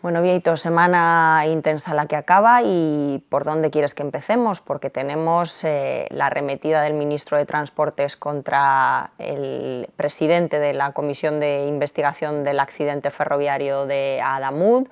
Bueno, Bieito, semana intensa la que acaba y ¿por dónde quieres que empecemos? Porque tenemos la arremetida del ministro de Transportes contra el presidente de la Comisión de Investigación del Accidente Ferroviario de Adamuz,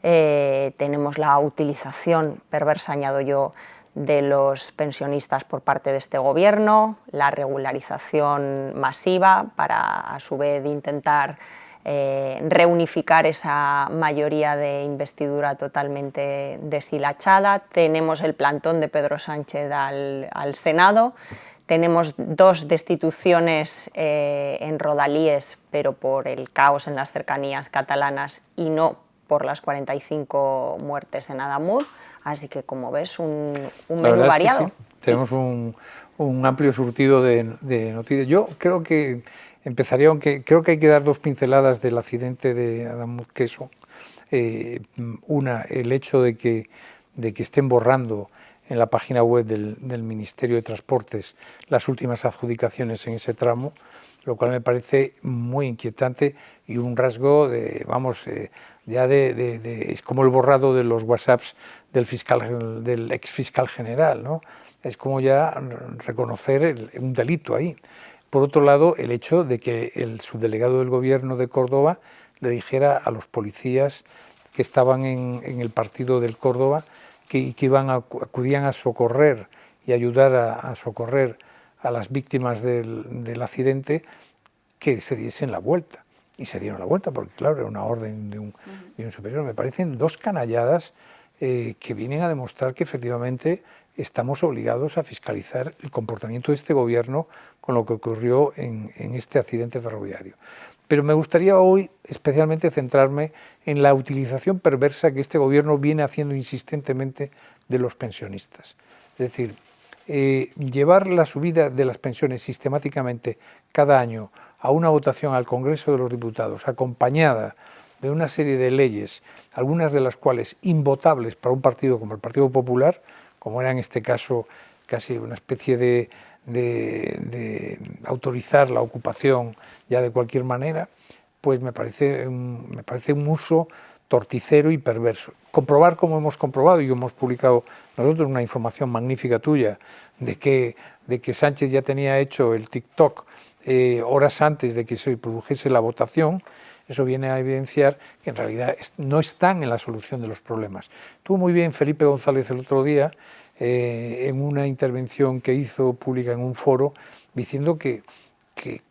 tenemos la utilización, perversa añado yo, de los pensionistas por parte de este gobierno, la regularización masiva para a su vez intentar reunificar esa mayoría de investidura totalmente deshilachada. Tenemos el plantón de Pedro Sánchez al Senado, tenemos dos destituciones en Rodalíes, pero por el caos en las cercanías catalanas y no por las 45 muertes en Adamuz, así que como ves, un menú variado. Sí. Tenemos un amplio surtido de noticias. Yo creo que empezaría, aunque creo que hay que dar dos pinceladas del accidente de Adamuz, que son una, el hecho de que estén borrando en la página web del Ministerio de Transportes las últimas adjudicaciones en ese tramo, lo cual me parece muy inquietante y un rasgo de, vamos, es como el borrado de los WhatsApps del ex fiscal general, ¿no? Es como ya reconocer un delito ahí. Por otro lado, el hecho de que el subdelegado del Gobierno de Córdoba le dijera a los policías que estaban en el partido del Córdoba que acudían a socorrer y ayudar a socorrer a las víctimas del accidente, que se diesen la vuelta. Y se dieron la vuelta porque, claro, era una orden de un superior. Me parecen dos canalladas que vienen a demostrar que efectivamente estamos obligados a fiscalizar el comportamiento de este gobierno con lo que ocurrió en este accidente ferroviario. Pero me gustaría hoy especialmente centrarme en la utilización perversa que este gobierno viene haciendo insistentemente de los pensionistas. Es decir, llevar la subida de las pensiones sistemáticamente cada año a una votación al Congreso de los Diputados, acompañada de una serie de leyes, algunas de las cuales invotables para un partido como el Partido Popular, como era en este caso casi una especie de autorizar la ocupación ya de cualquier manera, pues me parece un uso torticero y perverso. Comprobar, como hemos comprobado y hemos publicado nosotros una información magnífica tuya de que Sánchez ya tenía hecho el TikTok horas antes de que se produjese la votación, eso viene a evidenciar que en realidad no están en la solución de los problemas. Estuvo muy bien Felipe González el otro día en una intervención que hizo pública en un foro diciendo que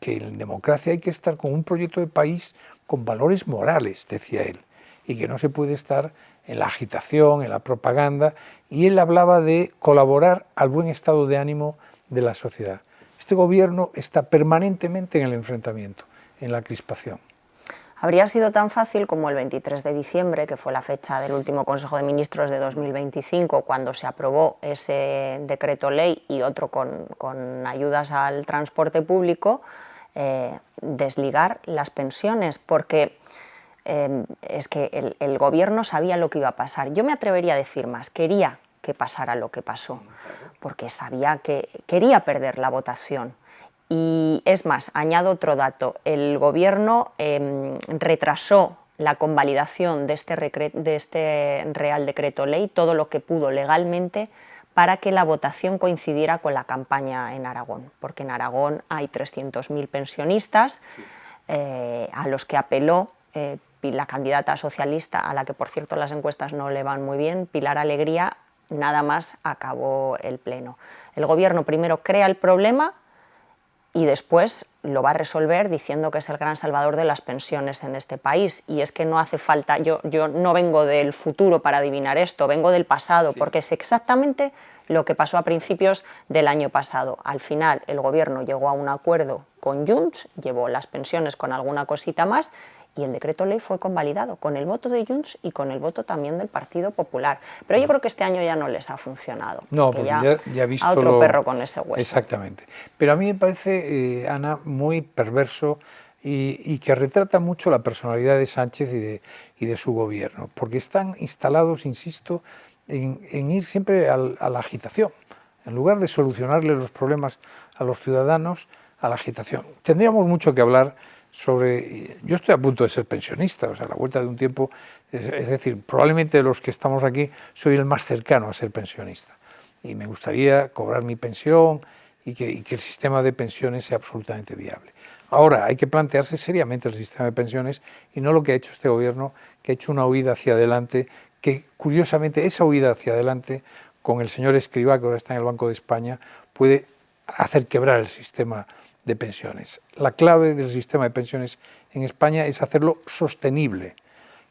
en democracia hay que estar con un proyecto de país con valores morales, decía él, y que no se puede estar en la agitación, en la propaganda, y él hablaba de colaborar al buen estado de ánimo de la sociedad. Este gobierno está permanentemente en el enfrentamiento, en la crispación. Habría sido tan fácil como el 23 de diciembre, que fue la fecha del último Consejo de Ministros de 2025, cuando se aprobó ese decreto ley y otro con ayudas al transporte público, desligar las pensiones, porque es que el gobierno sabía lo que iba a pasar. Yo me atrevería a decir más, quería que pasara lo que pasó, porque sabía que quería perder la votación. Y es más, añado otro dato, el gobierno retrasó la convalidación de este Real Decreto Ley todo lo que pudo legalmente para que la votación coincidiera con la campaña en Aragón, porque en Aragón hay 300.000 pensionistas a los que apeló la candidata socialista, a la que por cierto las encuestas no le van muy bien, Pilar Alegría, nada más acabó el pleno. El gobierno primero crea el problema y después lo va a resolver diciendo que es el gran salvador de las pensiones en este país. Y es que no hace falta, yo no vengo del futuro para adivinar esto, vengo del pasado, sí, porque es exactamente lo que pasó a principios del año pasado. Al final el gobierno llegó a un acuerdo con Junts, llevó las pensiones con alguna cosita más, y el decreto ley fue convalidado con el voto de Junts y con el voto también del Partido Popular. Pero yo creo que este año ya no les ha funcionado. No, porque ya visto a otro perro con ese hueso. Exactamente. Pero a mí me parece, Ana, muy perverso y que retrata mucho la personalidad de Sánchez y de su gobierno, porque están instalados, insisto, en ir siempre a la agitación. En lugar de solucionarle los problemas a los ciudadanos, a la agitación. Tendríamos mucho que hablar Yo estoy a punto de ser pensionista, o sea, a la vuelta de un tiempo, es decir, probablemente de los que estamos aquí soy el más cercano a ser pensionista. Y me gustaría cobrar mi pensión y que el sistema de pensiones sea absolutamente viable. Ahora, hay que plantearse seriamente el sistema de pensiones y no lo que ha hecho este gobierno, que ha hecho una huida hacia adelante, que curiosamente esa huida hacia adelante con el señor Escrivá, que ahora está en el Banco de España, puede hacer quebrar el sistema de pensiones. La clave del sistema de pensiones en España es hacerlo sostenible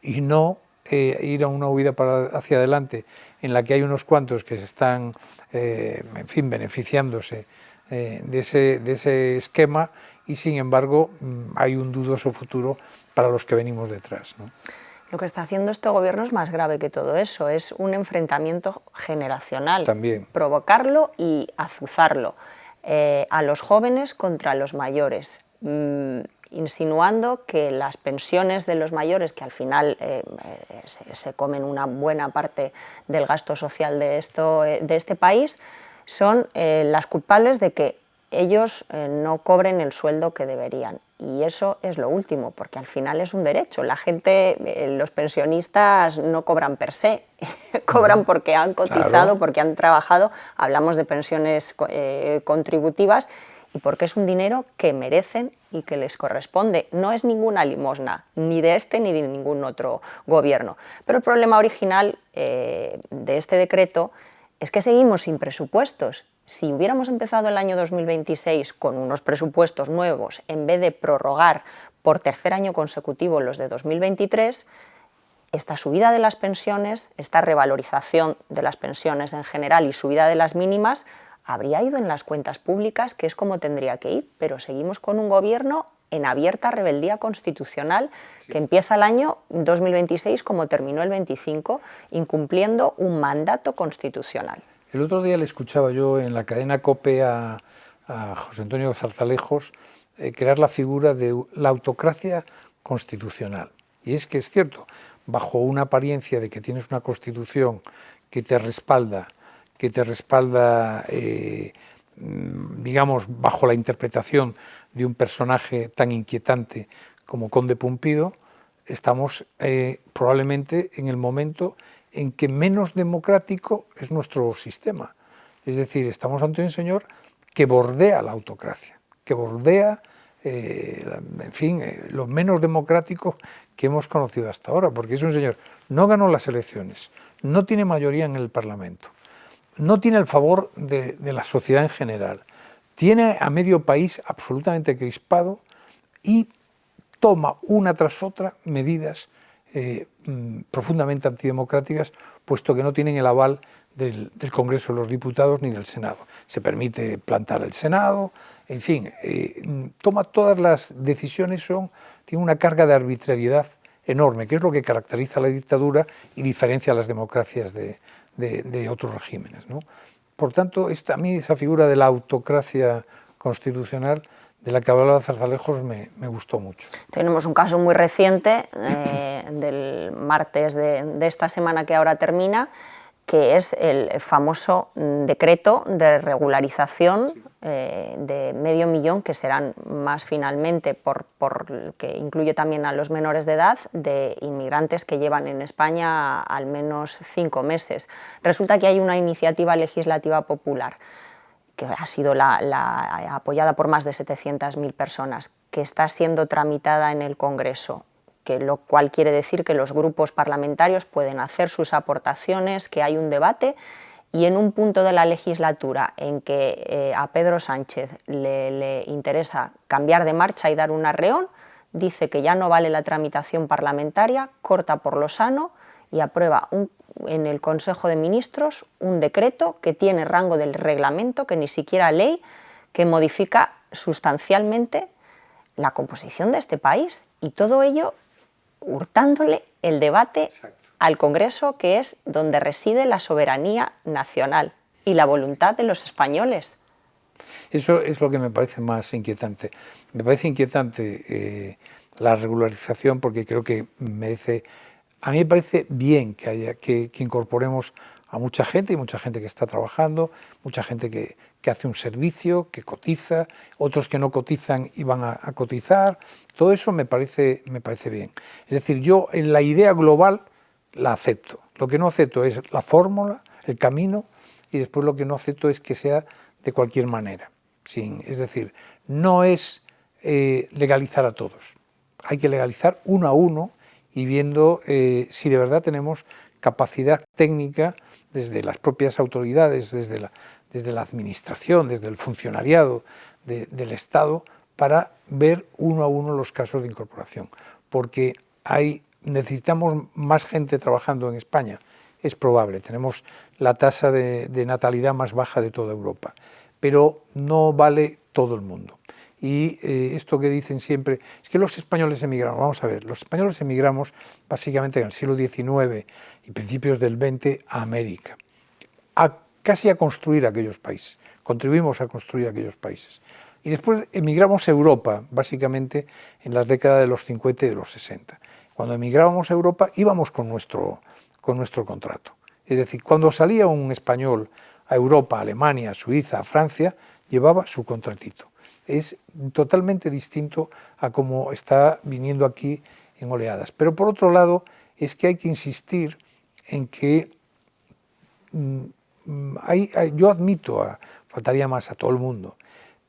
y no ir a una huida hacia adelante en la que hay unos cuantos que se están, en fin, beneficiándose de ese esquema y sin embargo hay un dudoso futuro para los que venimos detrás, ¿no? Lo que está haciendo este gobierno es más grave que todo eso, es un enfrentamiento generacional. También. Provocarlo y azuzarlo. A los jóvenes contra los mayores, insinuando que las pensiones de los mayores, que al final se comen una buena parte del gasto social de este país, son las culpables de que ellos no cobren el sueldo que deberían. Y eso es lo último, porque al final es un derecho. La gente, los pensionistas no cobran per se, cobran porque han cotizado, claro, porque han trabajado. Hablamos de pensiones contributivas y porque es un dinero que merecen y que les corresponde. No es ninguna limosna, ni de este ni de ningún otro gobierno. Pero el problema original de este decreto es que seguimos sin presupuestos. Si hubiéramos empezado el año 2026 con unos presupuestos nuevos, en vez de prorrogar por tercer año consecutivo los de 2023, esta subida de las pensiones, esta revalorización de las pensiones en general y subida de las mínimas, habría ido en las cuentas públicas, que es como tendría que ir, pero seguimos con un gobierno en abierta rebeldía constitucional, que empieza el año 2026 como terminó el 25, incumpliendo un mandato constitucional. El otro día le escuchaba yo en la cadena COPE a José Antonio Zarzalejos crear la figura de la autocracia constitucional. Y es que es cierto, bajo una apariencia de que tienes una constitución que te respalda, digamos, bajo la interpretación de un personaje tan inquietante como Conde Pumpido, estamos probablemente en el momento en que menos democrático es nuestro sistema. Es decir, estamos ante un señor que bordea la autocracia, que bordea, en fin, lo menos democrático que hemos conocido hasta ahora, porque es un señor, no ganó las elecciones, no tiene mayoría en el Parlamento, no tiene el favor de la sociedad en general, tiene a medio país absolutamente crispado y toma una tras otra medidas profundamente antidemocráticas, puesto que no tienen el aval del Congreso de los Diputados ni del Senado. Se permite plantar el Senado, en fin, toma todas las decisiones, tiene una carga de arbitrariedad enorme, que es lo que caracteriza a la dictadura y diferencia a las democracias de otros regímenes, ¿no? Por tanto, a mí esa figura de la autocracia constitucional de la que hablaba Zarzalejos me gustó mucho. Tenemos un caso muy reciente del martes de esta semana que ahora termina, que es el famoso decreto de regularización de 500.000, que serán más finalmente, que incluye también a los menores de edad, de inmigrantes que llevan en España al menos 5 meses. Resulta que hay una iniciativa legislativa popular que ha sido apoyada por más de 700.000 personas, que está siendo tramitada en el Congreso, lo cual quiere decir que los grupos parlamentarios pueden hacer sus aportaciones, que hay un debate, y en un punto de la legislatura en que a Pedro Sánchez le interesa cambiar de marcha y dar un arreón, dice que ya no vale la tramitación parlamentaria, corta por lo sano y aprueba en el Consejo de Ministros un decreto que tiene rango del reglamento, que ni siquiera ley, que modifica sustancialmente la composición de este país, y todo ello hurtándole el debate al Congreso, que es donde reside la soberanía nacional y la voluntad de los españoles. Eso es lo que me parece más inquietante. Me parece inquietante la regularización, porque creo que merece... A mí me parece bien que incorporemos a mucha gente, y mucha gente que está trabajando, mucha gente que hace un servicio, que cotiza, otros que no cotizan y van a cotizar. Todo eso me parece bien. Es decir, yo en la idea global la acepto. Lo que no acepto es la fórmula, el camino, y después lo que no acepto es que sea de cualquier manera. Es decir, no es legalizar a todos. Hay que legalizar uno a uno y viendo si de verdad tenemos capacidad técnica desde las propias autoridades, desde la administración, desde el funcionariado del Estado, para ver uno a uno los casos de incorporación. Porque necesitamos más gente trabajando en España, es probable, tenemos la tasa de natalidad más baja de toda Europa, pero no vale todo el mundo. Y esto que dicen siempre, es que los españoles emigramos. Vamos a ver, los españoles emigramos básicamente en el siglo XIX y principios del XX a América, casi a construir aquellos países, contribuimos a construir aquellos países. Y después emigramos a Europa, básicamente en las décadas de los 50 y de los 60. Cuando emigrábamos a Europa íbamos con nuestro contrato. Es decir, cuando salía un español a Europa, a Alemania, a Suiza, a Francia, llevaba su contratito. Es totalmente distinto a cómo está viniendo aquí en oleadas. Pero por otro lado, es que hay que insistir en que yo admito, faltaría más a todo el mundo,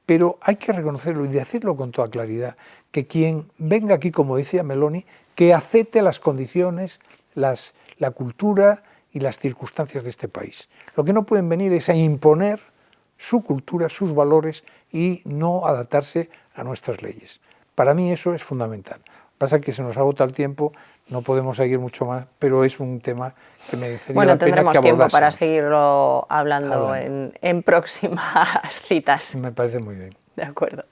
pero hay que reconocerlo y decirlo con toda claridad, que quien venga aquí, como decía Meloni, que acepte las condiciones, la cultura y las circunstancias de este país. Lo que no pueden venir es a imponer su cultura, sus valores y no adaptarse a nuestras leyes. Para mí eso es fundamental. Pasa que se nos agota el tiempo, no podemos seguir mucho más, pero es un tema que merecería la pena que abordásemos. Bueno, tendremos tiempo para seguirlo hablando en próximas citas. Me parece muy bien. De acuerdo.